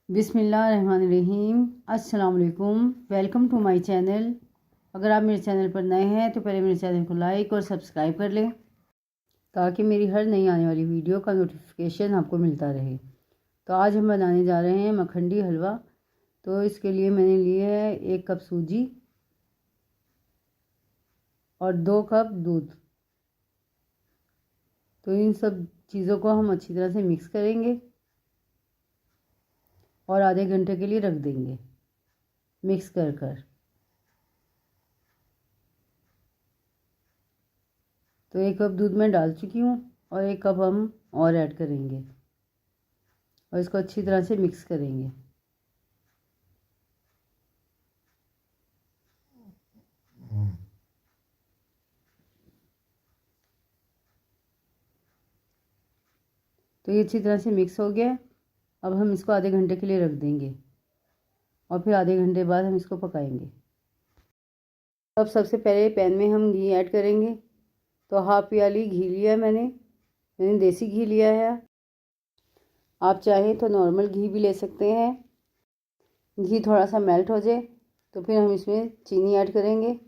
बिस्मिल्लाहिर्रहमानिर्रहीम। अस्सलाम वालेकुम। Welcome to my channel. अगर आप मेरे चैनल पर नए हैं तो पहले मेरे चैनल को लाइक और सब्सक्राइब कर लें ताकि मेरी हर नई आने वाली वीडियो का नोटिफिकेशन आपको मिलता रहे। तो आज हम बनाने जा रहे हैं मखंडी हलवा। तो इसके लिए मैंने लिए है 1 कप सूजी और 2 कप दूध। तो इन सब चीज़ों को हम अच्छी तरह से मिक्स करेंगे और आधे घंटे के लिए रख देंगे मिक्स कर कर। तो 1 कप दूध मैं डाल चुकी हूँ और 1 कप हम और ऐड करेंगे और इसको अच्छी तरह से मिक्स करेंगे। तो ये अच्छी तरह से मिक्स हो गया। अब हम इसको आधे घंटे के लिए रख देंगे और फिर आधे घंटे बाद हम इसको पकाएंगे। अब सबसे पहले पैन में हम घी ऐड करेंगे। तो हाफ प्याली घी लिया मैंने देसी घी लिया है। आप चाहें तो नॉर्मल घी भी ले सकते हैं। घी थोड़ा सा मेल्ट हो जाए तो फिर हम इसमें चीनी ऐड करेंगे।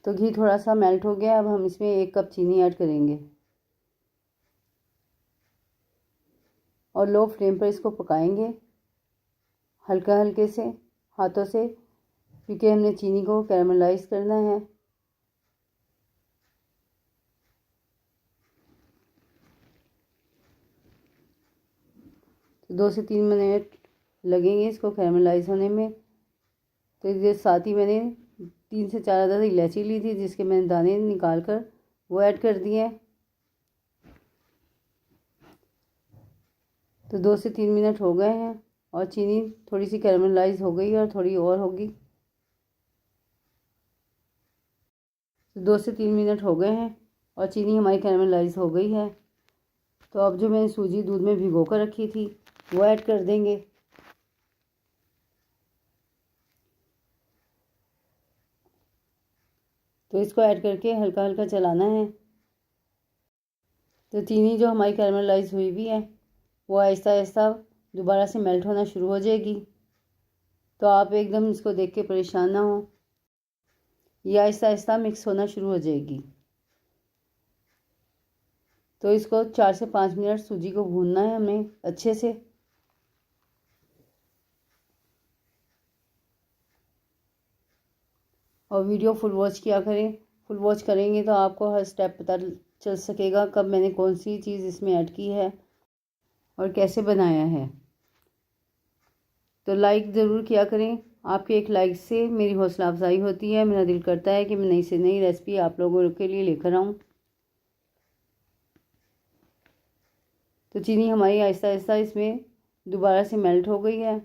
तो घी थोड़ा सा मेल्ट हो गया। अब हम इसमें 1 कप चीनी ऐड करेंगे और लो फ्लेम पर इसको पकाएंगे हल्के हल्के से हाथों से, क्योंकि हमने चीनी को कैरमलाइज करना है। तो 2 से 3 मिनट लगेंगे इसको कैरमलाइज होने में। तो इसके साथ ही मैंने 3 से 4 अदद इलायची ली थी जिसके मैंने दाने निकाल कर वो ऐड कर दिए हैं। तो 2 से 3 मिनट हो गए हैं और चीनी थोड़ी सी कैरमलाइज हो गई और थोड़ी और होगी। तो 2 से 3 मिनट हो गए हैं और चीनी हमारी कैरमलाइज हो गई है। तो अब जो मैंने सूजी दूध में भिगो कर रखी थी वो ऐड कर देंगे। तो इसको ऐड करके हल्का हल्का चलाना है। तो चीनी जो हमारी कैरमलाइज हुई भी है वो आहिस्ता आहिस्ता दोबारा से मेल्ट होना शुरू हो जाएगी। तो आप एकदम इसको देख के परेशान ना हो, ये आहिस्ता आहिस्ता मिक्स होना शुरू हो जाएगी। तो इसको 4 से 5 मिनट सूजी को भूनना है हमें अच्छे से। और वीडियो फुल वॉच किया करें। फुल वॉच करेंगे तो आपको हर स्टेप पता चल सकेगा कब मैंने कौन सी चीज़ इसमें ऐड की है और कैसे बनाया है। तो लाइक ज़रूर किया करें। आपके एक लाइक से मेरी हौसला अफजाई होती है। मेरा दिल करता है कि मैं नई से नई रेसिपी आप लोगों के लिए लेकर आऊँ। तो चीनी हमारी आहिस्ता आहिस्ता इसमें दोबारा से मेल्ट हो गई है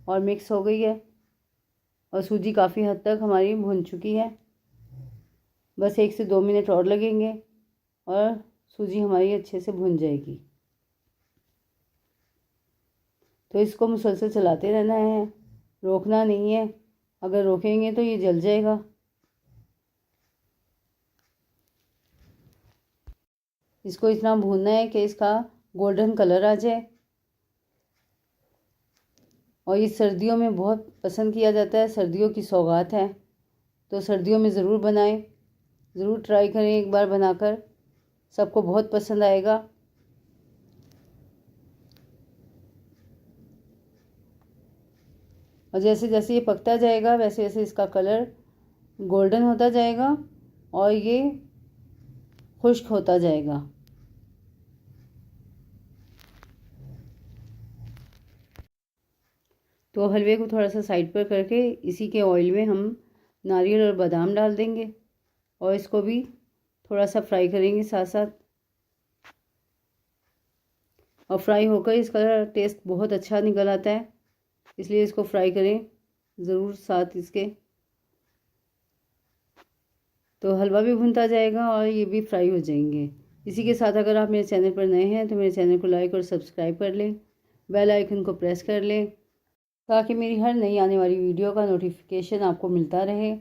और मिक्स हो गई है और सूजी काफ़ी हद तक हमारी भुन चुकी है। बस 1 से 2 मिनट और लगेंगे और सूजी हमारी अच्छे से भुन जाएगी। तो इसको मुसलसल चलाते रहना है, रोकना नहीं है। अगर रोकेंगे तो ये जल जाएगा। इसको इतना भूनना है कि इसका गोल्डन कलर आ जाए। और ये सर्दियों में बहुत पसंद किया जाता है, सर्दियों की सौगात है। तो सर्दियों में ज़रूर बनाएं, ज़रूर ट्राई करें एक बार बनाकर, सबको बहुत पसंद आएगा। और जैसे जैसे ये पकता जाएगा वैसे वैसे इसका कलर गोल्डन होता जाएगा और ये खुश्क होता जाएगा। तो हलवे को थोड़ा सा साइड पर करके इसी के ऑयल में हम नारियल और बादाम डाल देंगे और इसको भी थोड़ा सा फ्राई करेंगे साथ साथ। और फ्राई होकर इसका टेस्ट बहुत अच्छा निकल आता है, इसलिए इसको फ्राई करें ज़रूर साथ इसके। तो हलवा भी भुनता जाएगा और ये भी फ्राई हो जाएंगे। इसी के साथ अगर आप मेरे चैनल पर नए हैं तो मेरे चैनल को लाइक और सब्सक्राइब कर लें, बेल आइकन को प्रेस कर लें ताकि मेरी हर नई आने वाली वीडियो का नोटिफिकेशन आपको मिलता रहे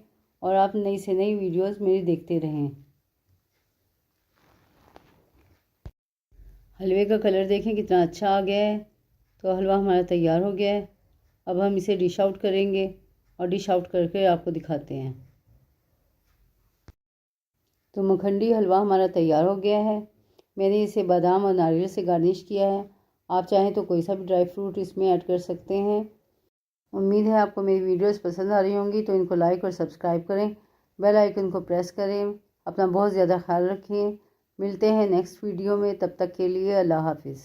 और आप नई से नई वीडियोस मेरी देखते रहें। हलवे का कलर देखें कितना अच्छा आ गया है। तो हलवा हमारा तैयार हो गया है। अब हम इसे डिश आउट करेंगे और डिश आउट करके आपको दिखाते हैं। तो मखंडी हलवा हमारा तैयार हो गया है। मैंने इसे बादाम और नारियल से गार्निश किया है। आप चाहें तो कोई सा भी ड्राई फ्रूट इसमें ऐड कर सकते हैं। उम्मीद है आपको मेरी वीडियोस पसंद आ रही होंगी, तो इनको लाइक और सब्सक्राइब करें, बेल आइकन को प्रेस करें। अपना बहुत ज़्यादा ख्याल रखें। मिलते हैं नेक्स्ट वीडियो में, तब तक के लिए अल्लाह हाफिज़।